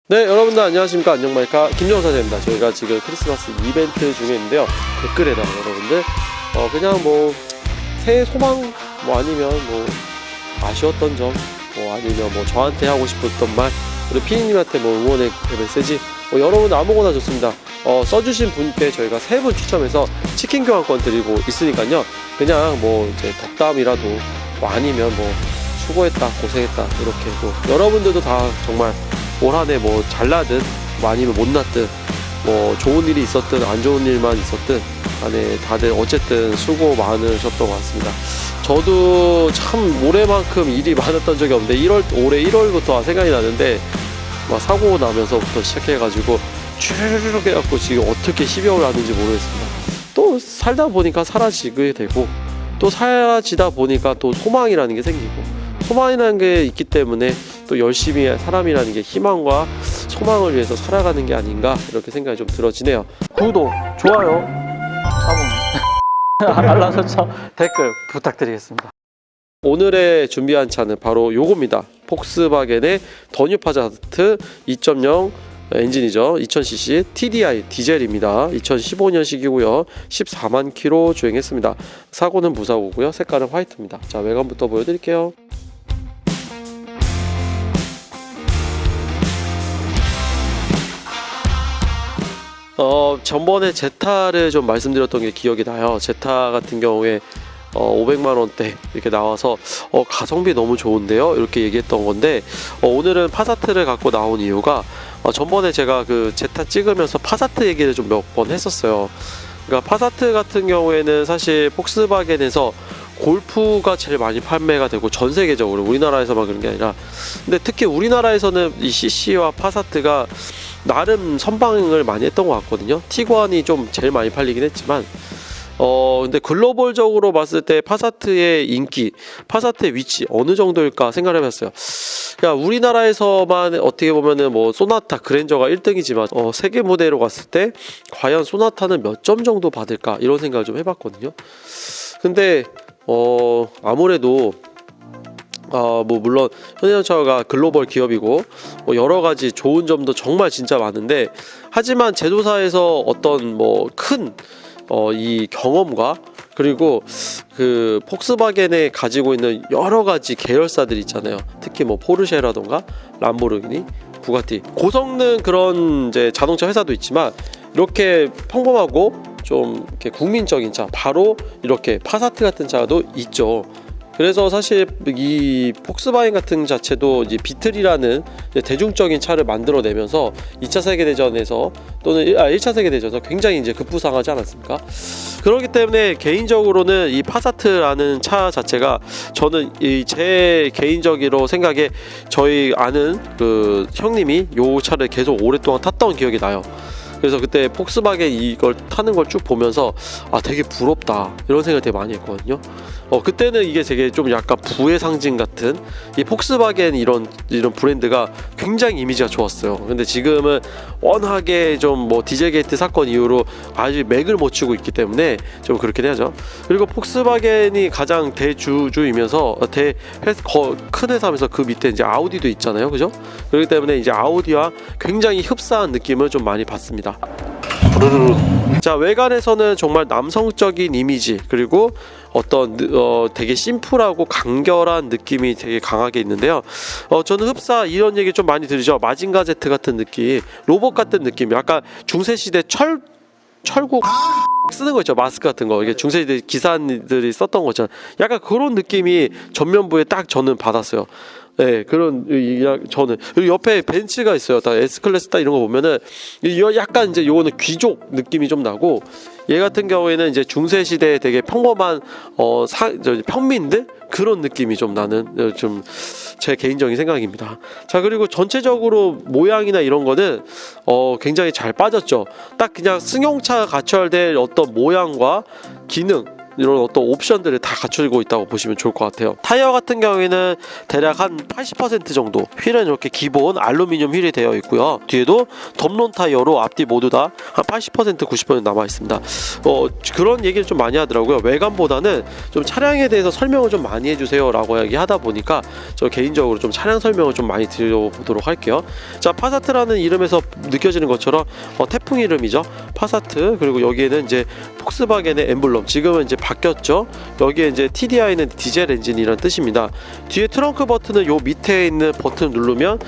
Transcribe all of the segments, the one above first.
네, 여러분들 안녕하십니까. 안녕마이카 김정사장입니다. 저희가 지금 크리스마스 이벤트 중에 있는데요. 댓글에다가 여러분들 그냥 뭐 새해 소망 뭐 아니면 뭐 아쉬웠던 점 뭐 아니면 뭐 저한테 하고 싶었던 말 우리 피디님한테 뭐 응원의 메시지 뭐 여러분 아무거나 좋습니다. 써주신 분께 저희가 3분 추첨해서 치킨 교환권 드리고 있으니까요. 그냥 뭐 이제 덕담이라도 뭐 아니면 뭐 수고했다 고생했다 이렇게 뭐 여러분들도 다 정말 올 한해 뭐 잘나든 뭐 아니면 못났든 뭐 좋은 일이 있었든 안 좋은 일만 있었든 간에 다들 어쨌든 수고 많으셨던 것 같습니다. 저도 참 올해만큼 일이 많았던 적이 없는데 올해 1월부터 생각이 나는데 막 사고 나면서부터 시작해가지고 쭈르륵 해갖고 지금 어떻게 12월을 하는지 모르겠습니다. 또 살다 보니까 사라지게 되고 또 사라지다 보니까 또 소망이라는 게 생기고 소망이라는 게 있기 때문에 또 열심히 사람이라는 게 희망과 소망을 위해서 살아가는 게 아닌가 이렇게 생각이 좀 들어지네요. 구독, 좋아요, 알람 설정, 댓글 부탁드리겠습니다. 오늘의 준비한 차는 바로 요겁니다. 폭스바겐의 더 뉴 파사트 2.0 엔진이죠. 2000cc TDI 디젤입니다. 2015년식이고요. 14만 킬로 주행했습니다. 사고는 무사고고요. 색깔은 화이트입니다. 자, 외관부터 보여드릴게요. 전번에 제타를 좀 말씀드렸던 게 기억이 나요. 제타 같은 경우에 500만원대 이렇게 나와서 가성비 너무 좋은데요 이렇게 얘기했던 건데 오늘은 파사트를 갖고 나온 이유가 전번에 제가 그 제타 찍으면서 파사트 얘기를 좀 몇 번 했었어요. 그러니까 파사트 같은 경우에는 사실 폭스바겐에서 골프가 제일 많이 판매가 되고 전 세계적으로 우리나라에서만 그런 게 아니라 근데 특히 우리나라에서는 이 CC와 파사트가 나름 선방을 많이 했던 것 같거든요. 티구안이 좀 제일 많이 팔리긴 했지만 근데 글로벌적으로 봤을 때 파사트의 인기, 파사트의 위치 어느 정도일까 생각을 해봤어요. 그러니까 우리나라에서만 어떻게 보면은 뭐 소나타, 그랜저가 1등이지만 세계 무대로 갔을 때 과연 소나타는 몇 점 정도 받을까 이런 생각을 좀 해봤거든요. 근데 아무래도 뭐 물론 현대자동차가 글로벌 기업이고 뭐 여러 가지 좋은 점도 정말 진짜 많은데 하지만 제조사에서 어떤 뭐 큰 이 경험과 그리고 그 폭스바겐에 가지고 있는 여러 가지 계열사들 있잖아요. 특히 뭐 포르쉐라던가 람보르기니, 부가티 고성능 그런 이제 자동차 회사도 있지만 이렇게 평범하고 좀 이렇게 국민적인 차 바로 이렇게 파사트 같은 차도 있죠. 그래서 사실 이 폭스바겐 같은 자체도 이제 비틀이라는 이제 대중적인 차를 만들어내면서 2차 세계대전에서 또는 1차 세계대전에서 굉장히 이제 급부상하지 않았습니까? 그렇기 때문에 개인적으로는 이 파사트라는 차 자체가 저는 제 개인적으로 생각에 저희 아는 그 형님이 요 차를 계속 오랫동안 탔던 기억이 나요. 그래서 그때 폭스바겐 이걸 타는 걸 쭉 보면서 되게 부럽다 이런 생각을 되게 많이 했거든요. 그때는 이게 되게 좀 약간 부의 상징 같은 이 폭스바겐 이런 브랜드가 굉장히 이미지가 좋았어요. 근데 지금은 워낙에 좀 뭐 디젤게이트 사건 이후로 아주 맥을 못 치고 있기 때문에 좀 그렇긴 해야죠. 그리고 폭스바겐이 가장 대주주이면서 큰 회사면서 그 밑에 이제 아우디도 있잖아요, 그죠? 그렇기 때문에 이제 아우디와 굉장히 흡사한 느낌을 좀 많이 받습니다. 자, 외관에서는 정말 남성적인 이미지 그리고 어떤 되게 심플하고 간결한 느낌이 되게 강하게 있는데요. 저는 흡사 이런 얘기 좀 많이 들으죠. 마징가 제트 같은 느낌, 로봇 같은 느낌, 약간 중세시대 철국 쓰는 거 있죠. 마스크 같은 거 이게 중세시대 기사들이 썼던 거잖아요. 약간 그런 느낌이 전면부에 딱 저는 받았어요. 네, 저는 그리고 옆에 벤츠가 있어요. 다 S클래스 딱 이런 거 보면은 약간 이제 요거는 귀족 느낌이 좀 나고 얘 같은 경우에는 이제 중세 시대에 되게 평범한 평민들 그런 느낌이 좀 나는 좀 제 개인적인 생각입니다. 자, 그리고 전체적으로 모양이나 이런 거는 굉장히 잘 빠졌죠. 딱 그냥 승용차 갖춰야 될 어떤 모양과 기능 이런 어떤 옵션들을 다 갖추고 있다고 보시면 좋을 것 같아요. 타이어 같은 경우에는 대략 한 80% 정도 휠은 이렇게 기본 알루미늄 휠이 되어 있고요. 뒤에도 덤론 타이어로 앞뒤 모두 다 한 80% 90% 남아 있습니다. 그런 얘기를 좀 많이 하더라고요. 외관보다는 좀 차량에 대해서 설명을 좀 많이 해주세요 라고 얘기하다 보니까 저 개인적으로 좀 차량 설명을 좀 많이 드려보도록 할게요. 자, 파사트라는 이름에서 느껴지는 것처럼 태풍 이름이죠. 파사트. 그리고 여기에는 이제 폭스바겐의 엠블럼, 지금은 이제 바뀌었죠. 여기에 이제 TDI는 디젤 엔진이라는 뜻입니다. 뒤에 트렁크 버튼은 요 밑에 있는 버튼 누르면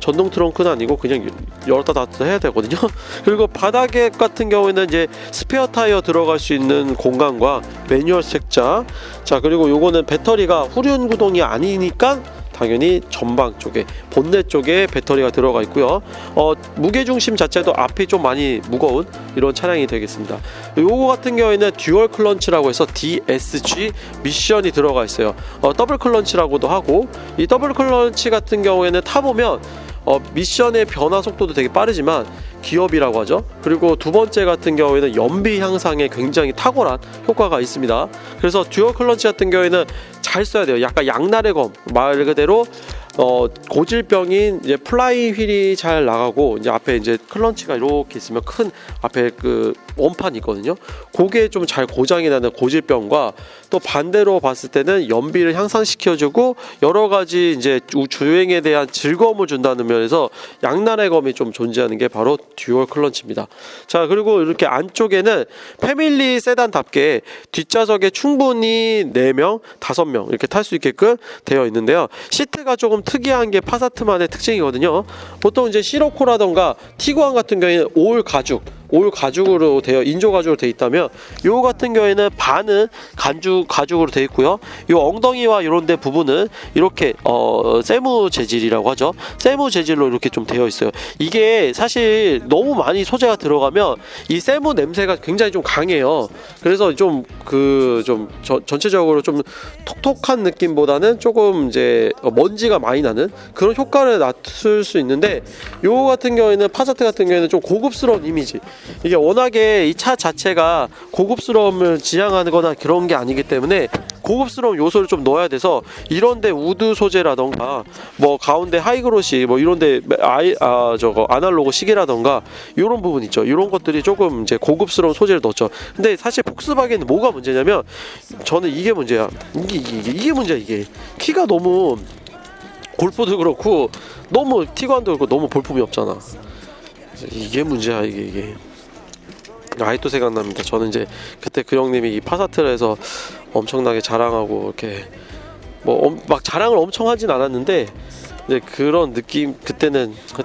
전동 트렁크는 아니고 그냥 열었다 닫았다 해야 되거든요. 그리고 바닥에 같은 경우에는 이제 스페어 타이어 들어갈 수 있는 공간과 매뉴얼 색자. 자, 그리고 요거는 배터리가 후륜 구동이 아니니까 당연히 전방 쪽에, 본넷 쪽에 배터리가 들어가 있고요. 무게중심 자체도 앞이 좀 많이 무거운 이런 차량이 되겠습니다. 요거 같은 경우에는 듀얼 클런치라고 해서 DSG 미션이 들어가 있어요. 더블 클런치라고도 하고, 이 더블 클런치 같은 경우에는 타보면 미션의 변화 속도도 되게 빠르지만 기업이라고 하죠. 그리고 두 번째 같은 경우에는 연비 향상에 굉장히 탁월한 효과가 있습니다. 그래서 듀얼 클런치 같은 경우에는 잘 써야 돼요. 약간 양날의 검, 말 그대로 고질병인 이제 플라이 휠이 잘 나가고, 이제 앞에 이제 클런치가 이렇게 있으면 큰 앞에 그 원판이 있거든요. 그게 좀 잘 고장이 나는 고질병과, 또 반대로 봤을 때는 연비를 향상시켜주고 여러 가지 이제 주행에 대한 즐거움을 준다는 면에서 양날의 검이 좀 존재하는 게 바로 듀얼 클런치입니다. 자, 그리고 이렇게 안쪽에는 패밀리 세단답게 뒷좌석에 충분히 4명, 5명 이렇게 탈 수 있게끔 되어 있는데요. 시트가 조금 특이한 게 파사트만의 특징이거든요. 보통 이제 시로코라던가 티구안 같은 경우에는 올 가죽으로 인조 가죽으로 되어 있다면, 요 같은 경우에는 반은 가죽으로 되어 있고요. 요 엉덩이와 이런 데 부분은 이렇게 세무 재질이라고 하죠. 세무 재질로 이렇게 좀 되어 있어요. 이게 사실 너무 많이 소재가 들어가면 이 세무 냄새가 굉장히 좀 강해요. 그래서 전체적으로 좀 톡톡한 느낌보다는 조금 이제 먼지가 많이 나는 그런 효과를 낮출 수 있는데, 요 같은 경우에는 파사트 같은 경우에는 좀 고급스러운 이미지, 이게 워낙에 이 차 자체가 고급스러움을 지향하는 거나 그런 게 아니기 때문에 고급스러운 요소를 좀 넣어야 돼서, 이런데 우드 소재라던가 뭐 가운데 하이그로시 뭐 이런데 아날로그 시계라던가 이런 부분 있죠. 이런 것들이 조금 이제 고급스러운 소재를 넣었죠. 근데 사실 폭스바겐은 뭐가 문제냐면, 저는 이게 문제야. 이게 문제야. 이게 키가 너무, 골프도 그렇고 너무 티구안도 그렇고 너무 볼품이 없잖아. 이게 문제야. 이게 아직도 생각납니다. 저는 이제 그때 그 형님이 이 파사트를 해서 엄청나게 자랑하고, 이렇게 뭐 막 자랑을 엄청 하진 않았는데 이제 그런 느낌, 그때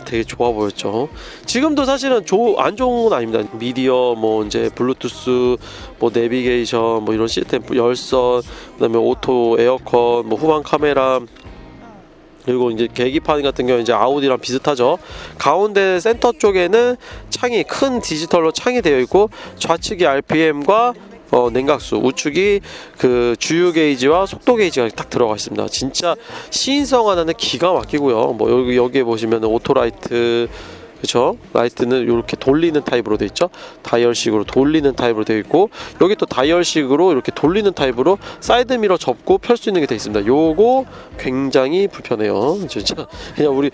되게 좋아 보였죠. 지금도 사실은 안 좋은 건 아닙니다. 미디어, 뭐 이제 블루투스, 뭐 내비게이션, 뭐 이런 시스템, 열선, 그다음에 오토 에어컨, 뭐 후방 카메라, 그리고 이제 계기판 같은 경우 이제 아우디랑 비슷하죠. 가운데 센터 쪽에는 창이, 큰 디지털로 창이 되어 있고, 좌측이 RPM과 냉각수, 우측이 그 주유 게이지와 속도 게이지가 딱 들어가 있습니다. 진짜 시인성 하나는 기가 막히고요. 뭐 여기에 보시면 오토라이트, 그렇죠? 라이트는 이렇게 돌리는 타입으로 되어 있죠. 다이얼식으로 돌리는 타입으로 되어 있고, 여기 또 다이얼식으로 이렇게 돌리는 타입으로 사이드 미러 접고 펼 수 있는 게 되어 있습니다. 요거 굉장히 불편해요. 진짜 그냥 우리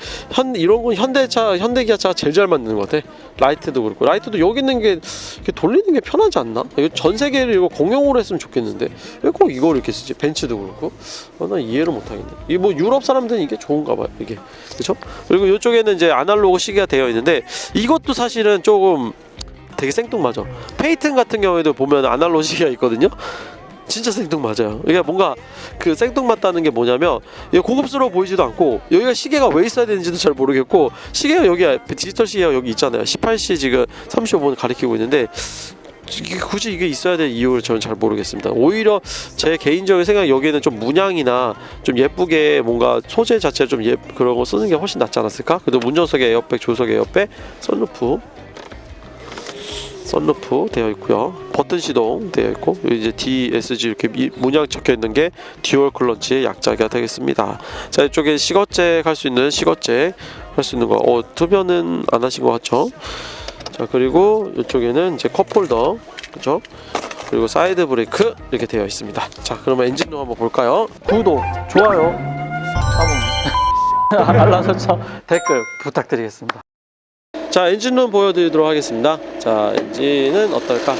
이런 건 현대기아차가 제일 잘 만드는 것 같아. 라이트도 그렇고, 라이트도 여기 있는 게 이렇게 돌리는 게 편하지 않나? 이거 전 세계를 이거 공용으로 했으면 좋겠는데 왜 꼭 이걸 이렇게 쓰지? 벤츠도 그렇고. 난 이해를 못 하겠네. 이게 뭐 유럽 사람들은 이게 좋은가 봐요. 이게, 그렇죠? 그리고 이쪽에는 이제 아날로그 시계가 되어 있는데, 이것도 사실은 조금 되게 생뚱맞아. 페이튼 같은 경우에도 보면 아날로그 시계가 있거든요. 진짜 생뚱맞아요. 그러니까 뭔가 그 생뚱맞다는 게 뭐냐면, 이게 고급스러워 보이지도 않고, 여기가 시계가 왜 있어야 되는지도 잘 모르겠고, 시계가 여기 디지털 시계가 여기 있잖아요. 18시 지금 35분 가리키고 있는데, 굳이 이게 있어야 될 이유를 저는 잘 모르겠습니다. 오히려 제 개인적인 생각, 여기에는 좀 문양이나 좀 예쁘게 뭔가 소재 자체를 좀 그런 거 쓰는 게 훨씬 낫지 않았을까? 그래도 운전석에 에어백, 조수석에 에어백, 선루프 되어 있고요. 버튼 시동 되어 있고, 이제 DSG 이렇게 문양 적혀 있는 게 듀얼 클런치의 약자가 되겠습니다. 자, 이쪽에 시거잭 할 수 있는 거, 투변은 안 하신 것 같죠? 자, 그리고 이쪽에는 이제 컵홀더, 그죠? 그리고 사이드 브레이크 이렇게 되어 있습니다. 자, 그러면 엔진룸 한번 볼까요? 구독, 좋아요, 알람 설정, 댓글 부탁드리겠습니다. 자, 엔진룸 보여드리도록 하겠습니다. 자, 엔진은 어떨까? 1.0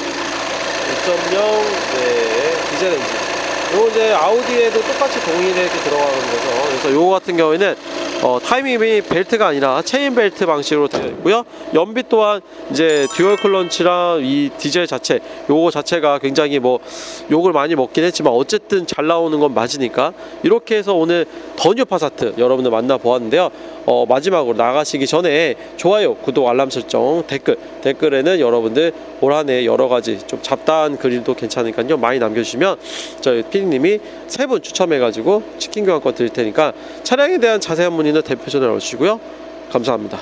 디젤 엔진. 요 이제 아우디에도 똑같이 동일하게 들어가는 거죠. 그래서 요거 같은 경우에는 타이밍이 벨트가 아니라 체인 벨트 방식으로 되어 있고요. 연비 또한 이제 듀얼 클런치랑 이 디젤 자체, 요거 자체가 굉장히 뭐 욕을 많이 먹긴 했지만 어쨌든 잘 나오는 건 맞으니까 이렇게 해서 오늘 더 뉴 파사트 여러분들 만나보았는데요. 마지막으로 나가시기 전에 좋아요, 구독, 알람 설정, 댓글에는 여러분들 올 한 해 여러 가지 좀 잡다한 글도 괜찮으니까요. 많이 남겨주시면 저희 피디님이 3분 추첨해가지고 치킨 교환권 드릴 테니까 차량에 대한 자세한 문의는 대표 전화로 주시고요. 감사합니다.